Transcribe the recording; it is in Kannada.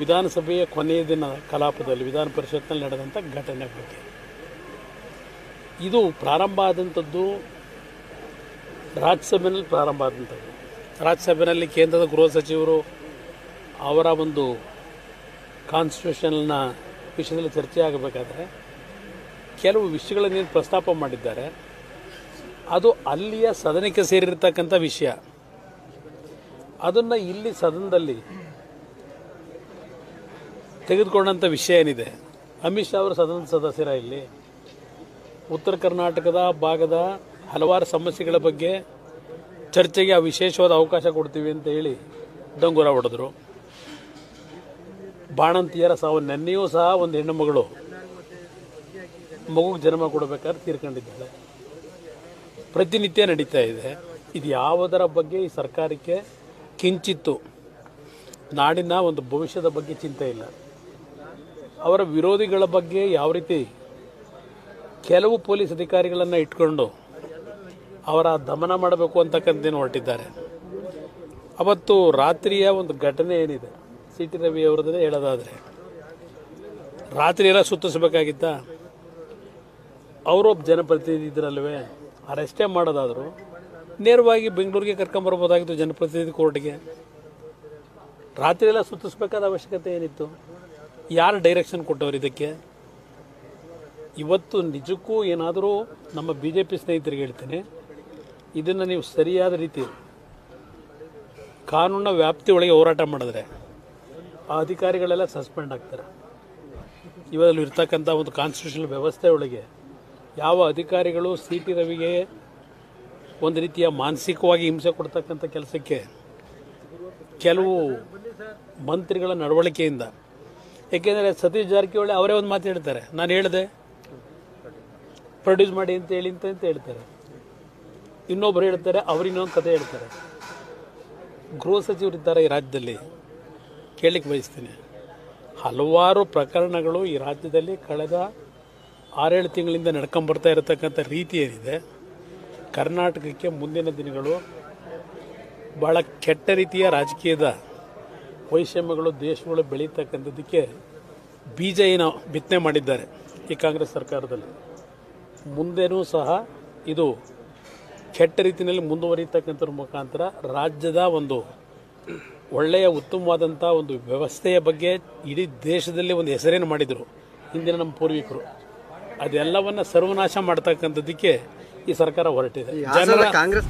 ವಿಧಾನಸಭೆಯ ಕೊನೆಯ ದಿನ ಕಲಾಪದಲ್ಲಿ ವಿಧಾನ ಪರಿಷತ್ನಲ್ಲಿ ನಡೆದಂಥ ಘಟನೆ ಬಗ್ಗೆ ಇದು ಪ್ರಾರಂಭ ಆದಂಥದ್ದು ರಾಜ್ಯಸಭೆಯಲ್ಲಿ ಪ್ರಾರಂಭ ಆದಂಥದ್ದು. ರಾಜ್ಯಸಭೆಯಲ್ಲಿ ಕೇಂದ್ರದ ಗೃಹ ಸಚಿವರು ಅವರ ಒಂದು ಕಾನ್ಸ್ಟಿಟ್ಯೂಷನ್ನ ವಿಷಯದಲ್ಲಿ ಚರ್ಚೆ ಆಗಬೇಕಾದ್ರೆ ಕೆಲವು ವಿಷಯಗಳನ್ನೇನು ಪ್ರಸ್ತಾಪ ಮಾಡಿದ್ದಾರೆ ಅದು ಅಲ್ಲಿಯ ಸದನಕ್ಕೆ ಸೇರಿರ್ತಕ್ಕಂಥ ವಿಷಯ. ಅದನ್ನು ಇಲ್ಲಿ ಸದನದಲ್ಲಿ ತೆಗೆದುಕೊಂಡಂಥ ವಿಷಯ ಏನಿದೆ, ಅಮಿತ್ ಶಾ ಅವರು ಸದನದ ಸದಸ್ಯರ ಇಲ್ಲಿ ಉತ್ತರ ಕರ್ನಾಟಕದ ಭಾಗದ ಹಲವಾರು ಸಮಸ್ಯೆಗಳ ಬಗ್ಗೆ ಚರ್ಚೆಗೆ ವಿಶೇಷವಾದ ಅವಕಾಶ ಕೊಡ್ತೀವಿ ಅಂತ ಹೇಳಿ ಡಂಗೂರ ಹೊಡೆದ್ರು. ಬಾಣಂತಿಯರ ಸಾವು, ನೆನ್ನೆಯೂ ಸಹ ಒಂದು ಹೆಣ್ಣು ಮಗಳು ಮಗುಗೆ ಜನ್ಮ ಕೊಡಬೇಕಾದ್ರೆ ತೀರ್ಕೊಂಡಿದ್ದಾಳೆ. ಪ್ರತಿನಿತ್ಯ ನಡೀತಾ ಇದೆ. ಇದು ಯಾವುದರ ಬಗ್ಗೆ ಈ ಸರ್ಕಾರಕ್ಕೆ ಕಿಂಚಿತ್ತು ನಾಡಿನ ಒಂದು ಭವಿಷ್ಯದ ಬಗ್ಗೆ ಚಿಂತೆ ಇಲ್ಲ. ಅವರ ವಿರೋಧಿಗಳ ಬಗ್ಗೆ ಯಾವ ರೀತಿ ಕೆಲವು ಪೊಲೀಸ್ ಅಧಿಕಾರಿಗಳನ್ನು ಇಟ್ಕೊಂಡು ಅವರ ದಮನ ಮಾಡಬೇಕು ಅಂತಕ್ಕಂಥದ್ದೇನು ಹೊರಟಿದ್ದಾರೆ. ಅವತ್ತು ರಾತ್ರಿಯ ಒಂದು ಘಟನೆ ಏನಿದೆ, ಸಿ ಟಿ ರವಿ ಅವರದೇ ಹೇಳೋದಾದರೆ ರಾತ್ರಿ ಎಲ್ಲ ಸುತ್ತಿಸಬೇಕಾಗಿತ್ತ. ಅವರೊಬ್ಬ ಜನಪ್ರತಿನಿಧಿ ಇದ್ರಲ್ವೇ, ಅರೆಸ್ಟೇ ಮಾಡೋದಾದರೂ ನೇರವಾಗಿ ಬೆಂಗಳೂರಿಗೆ ಕರ್ಕೊಂಬರ್ಬೋದಾಗಿತ್ತು ಜನಪ್ರತಿನಿಧಿ ಕೋರ್ಟ್ಗೆ. ರಾತ್ರಿ ಎಲ್ಲ ಸುತ್ತಿಸ್ಬೇಕಾದ ಅವಶ್ಯಕತೆ ಏನಿತ್ತು? ಯಾರು ಡೈರೆಕ್ಷನ್ ಕೊಟ್ಟವರು ಇದಕ್ಕೆ? ಇವತ್ತು ನಿಜಕ್ಕೂ ಏನಾದರೂ ನಮ್ಮ ಬಿ ಜೆ ಪಿ ಸ್ನೇಹಿತರಿಗೆ ಹೇಳ್ತೇನೆ, ಇದನ್ನು ನೀವು ಸರಿಯಾದ ರೀತಿ ಕಾನೂನಿನ ವ್ಯಾಪ್ತಿ ಒಳಗೆ ಹೋರಾಟ ಮಾಡಿದ್ರೆ ಆ ಅಧಿಕಾರಿಗಳೆಲ್ಲ ಸಸ್ಪೆಂಡ್ ಆಗ್ತಾರೆ. ಇವರಲ್ಲಿ ಇರ್ತಕ್ಕಂಥ ಒಂದು ಕಾನ್ಸ್ಟಿಟ್ಯೂಷನಲ್ ವ್ಯವಸ್ಥೆ ಒಳಗೆ ಯಾವ ಅಧಿಕಾರಿಗಳು ಸಿ ಟಿ ರವಿಗೆ ಒಂದು ರೀತಿಯ ಮಾನಸಿಕವಾಗಿ ಹಿಂಸೆ ಕೊಡ್ತಕ್ಕಂಥ ಕೆಲಸಕ್ಕೆ ಕೆಲವು ಮಂತ್ರಿಗಳ ನಡವಳಿಕೆಯಿಂದ, ಏಕೆಂದರೆ ಸತೀಶ್ ಜಾರಕಿಹೊಳಿ ಅವರೇ ಒಂದು ಮಾತು ಹೇಳ್ತಾರೆ, ನಾನು ಹೇಳಿದೆ ಪ್ರೊಡ್ಯೂಸ್ ಮಾಡಿ ಅಂತ ಹೇಳಿ ಅಂತ ಹೇಳ್ತಾರೆ. ಇನ್ನೊಬ್ಬರು ಹೇಳ್ತಾರೆ, ಅವ್ರು ಇನ್ನೊಂದು ಕಥೆ ಹೇಳ್ತಾರೆ. ಗೃಹ ಸಚಿವರಿದ್ದಾರೆ ಈ ರಾಜ್ಯದಲ್ಲಿ, ಕೇಳಲಿಕ್ಕೆ ಬಯಸ್ತೀನಿ, ಹಲವಾರು ಪ್ರಕರಣಗಳು ಈ ರಾಜ್ಯದಲ್ಲಿ ಕಳೆದ 6-7 ತಿಂಗಳಿಂದ ನಡ್ಕೊಂಬರ್ತಾ ಇರತಕ್ಕಂಥ ರೀತಿ ಏನಿದೆ, ಕರ್ನಾಟಕಕ್ಕೆ ಮುಂದಿನ ದಿನಗಳು ಭಾಳ ಕೆಟ್ಟ ರೀತಿಯ ರಾಜಕೀಯದ ವೈಷಮ್ಯಗಳು ದೇಶಗಳು ಬೆಳೀತಕ್ಕಂಥದ್ದಕ್ಕೆ ಬೀಜ ಏನು ಬಿತ್ತನೆ ಮಾಡಿದ್ದಾರೆ ಈ ಕಾಂಗ್ರೆಸ್ ಸರ್ಕಾರದಲ್ಲಿ. ಮುಂದೇನೂ ಸಹ ಇದು ಕೆಟ್ಟ ರೀತಿಯಲ್ಲಿ ಮುಂದುವರಿತಕ್ಕಂಥದ್ರ ಮುಖಾಂತರ ರಾಜ್ಯದ ಒಂದು ಒಳ್ಳೆಯ ಉತ್ತಮವಾದಂಥ ಒಂದು ವ್ಯವಸ್ಥೆಯ ಬಗ್ಗೆ ಇಡೀ ದೇಶದಲ್ಲಿ ಒಂದು ಹೆಸರೇನು ಮಾಡಿದರು ಹಿಂದಿನ ನಮ್ಮ ಪೂರ್ವಿಕರು, ಅದೆಲ್ಲವನ್ನು ಸರ್ವನಾಶ ಮಾಡ್ತಕ್ಕಂಥದ್ದಕ್ಕೆ ಈ ಸರ್ಕಾರ ಹೊರಟಿದೆ. ಕಾಂಗ್ರೆಸ್